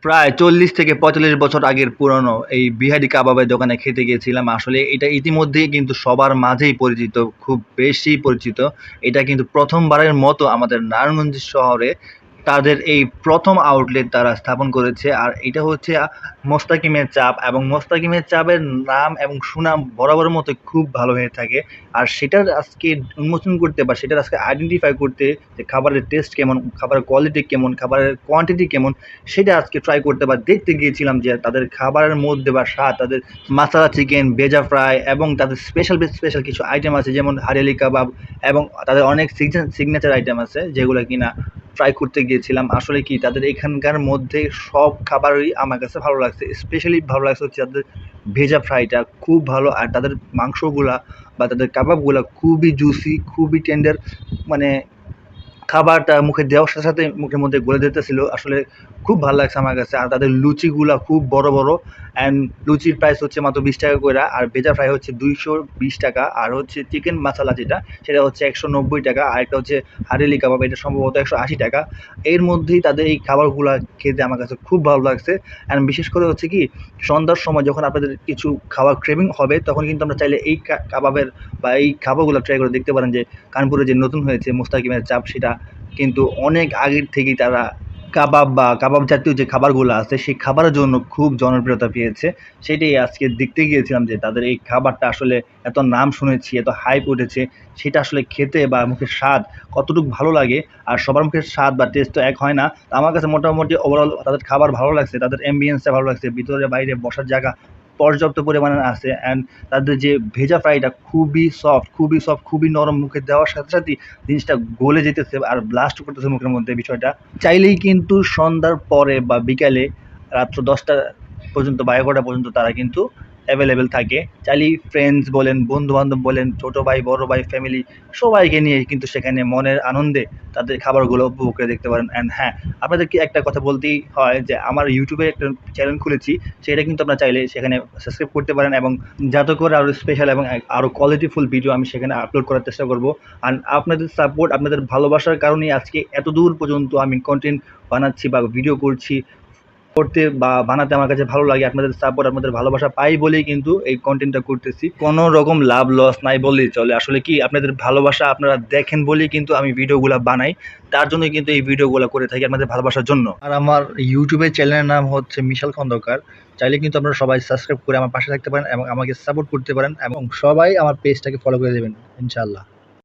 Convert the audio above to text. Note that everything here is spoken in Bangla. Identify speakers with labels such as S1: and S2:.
S1: প্রায় ৪০ থেকে ৪৫ বছর আগের পুরনো এই বিহারি কাবাবের দোকানে খেতে গিয়েছিলাম। আসলে এটা ইতিমধ্যেই কিন্তু সবার মাঝেই পরিচিত, খুব বেশি পরিচিত। এটা কিন্তু ১ম বারের মতো আমাদের নারায়ণগঞ্জ শহরে তাদের এই ১ম আউটলেট তারা স্থাপন করেছে। আর এটা হচ্ছে মোস্তাকিমের চাপ, এবং মোস্তাকিমের চাপের নাম এবং সুনাম বরাবরের মতো খুব ভালো হয়ে থাকে। আর সেটার আজকে উন্মোচন করতে বা সেটার আজকে আইডেন্টিফাই করতে যে খাবারের টেস্ট কেমন, খাবারের কোয়ালিটি কেমন, খাবারের কোয়ান্টিটি কেমন, সেটা আজকে ট্রাই করতে বা দেখতে গিয়েছিলাম যে তাদের খাবারের মধ্যে বা স্বাদ, তাদের মাসালা চিকেন, ভেজা ফ্রাই এবং তাদের স্পেশাল কিছু আইটেম আছে যেমন হারিয়ালি কাবাব, এবং তাদের অনেক সিগনেচার আইটেম আছে যেগুলো কিনা ট্রাই করতে গিয়েছিলাম। আসলে কি তাদের এখানকার মধ্যে সব খাবারই আমার কাছে ভালো লাগছে। স্পেশালি ভালো লাগছে হচ্ছে তাদের ভেজা ফ্রাইটা খুব ভালো, আর তাদের মাংসগুলা বা তাদের কাবাবগুলা খুবই জুসি, খুবই টেন্ডার। মানে খাবারটা মুখে দেওয়ার সাথে মুখের মধ্যে গলে যেতেছিল। আসলে খুব ভাল লাগছে আমার কাছে। আর তাদের লুচিগুলা খুব বড় অ্যান্ড লুচির প্রাইস হচ্ছে মাত্র ৳২০ কইরা, আর ভেজা ফ্রাই হচ্ছে ৳২২, আর হচ্ছে চিকেন মাসালা যেটা সেটা হচ্ছে ৳১৯০, আর একটা হচ্ছে হারেলি কাবাব, এটা সম্ভবত ৳১৮০। এর মধ্যেই তাদের এই খাবারগুলা খেতে আমার কাছে খুব ভালো লাগছে। অ্যান্ড বিশেষ করে হচ্ছে কি, সন্ধ্যার সময় যখন আপনাদের কিছু খাওয়ার ক্রেভিং হবে তখন কিন্তু আমরা চাইলে এই কাবাবের বা এই খাবারগুলো ট্রাই করে দেখতে পারেন। যে কানপুরে যে নতুন হয়েছে মোস্তাকিমের চাপ, সেটা কিন্তু অনেক আগের থেকেই তারা কাবাব বা কাবাব জাতীয় যে খাবারগুলো আছে সেই খাবারের জন্য খুব জনপ্রিয়তা পেয়েছে। সেটাই আজকে দেখতে গিয়েছিলাম যে তাদের এই খাবারটা আসলে এত নাম শুনেছি, এত হাইপ উঠেছে, সেটা আসলে খেতে বা মুখের স্বাদ কতটুকু ভালো লাগে। আর সবার মুখের স্বাদ বা টেস্ট তো এক হয় না। তো আমার কাছে মোটামুটি ওভারঅল তাদের খাবার ভালো লাগছে, তাদের অ্যাম্বিয়েন্সটা ভালো লাগছে, ভিতরে বাইরে বসার জায়গা পর্যাপ্ত পরিমাণে আছে। অ্যান্ড তাদের যে ভেজা ফ্রাইটা খুবই সফট, খুবই নরম, মুখে দেওয়ার সাথেই জিনিসটা গলে যেতেছে আর ব্লাস্ট করতেছে মুখের মধ্যে বিষয়টা। চাইলেই কিন্তু সন্ধ্যার পরে বা বিকালে রাত্র ১০টা পর্যন্ত বা ১১টা পর্যন্ত তারা কিন্তু অ্যাভেলেবেল থাকে। চাইলেই ফ্রেন্ডস বলেন, বন্ধু-বান্ধব বলেন, ছোট ভাই, বড় ভাই, ফ্যামিলি সবাইকে নিয়ে কিন্তু সেখানে মনের আনন্দে তাদের খাবারগুলো উপভোগ করে দেখতে পারেন। অ্যান্ড হ্যাঁ, আপনাদেরকে একটা কথা বলতেই হয় যে আমার YouTube এ একটা চ্যানেল খুলেছি, সেটা কিন্তু আপনারা চাইলে সেখানে সাবস্ক্রাইব করতে পারেন, এবং যাতে করে আরও স্পেশাল এবং আরও কোয়ালিটিফুল ভিডিও আমি সেখানে আপলোড করার চেষ্টা করব। আর আপনাদের সাপোর্ট, আপনাদের ভালোবাসার কারণেই আজকে এতদূর পর্যন্ত আমি কনটেন্ট বানাচ্ছি বা ভিডিও করতে বা বানাতে আমার কাছে ভালো লাগে। আপনাদের সাপোর্ট, আপনাদের ভালোবাসা পাই বলেই কিন্তু এই কনটেন্টটা করতেছি। কোনো রকম লাভ লস নাই বললেই চলে। আসলে কি, আপনাদের ভালোবাসা আপনারা দেখেন বলেই কিন্তু আমি ভিডিওগুলা বানাই। তার জন্যই কিন্তু এই ভিডিওগুলা করে থাকি, আপনাদের ভালোবাসার জন্য। আর আমার ইউটিউবের চ্যানেলের নাম হচ্ছে মিশাল খন্দকার। চাইলে কিন্তু আপনারা সবাই সাবস্ক্রাইব করে আমার পাশে থাকতে পারেন এবং আমাকে সাপোর্ট করতে পারেন, এবং সবাই আমার পেজটাকে ফলো করে দেবেন ইনশাআল্লাহ।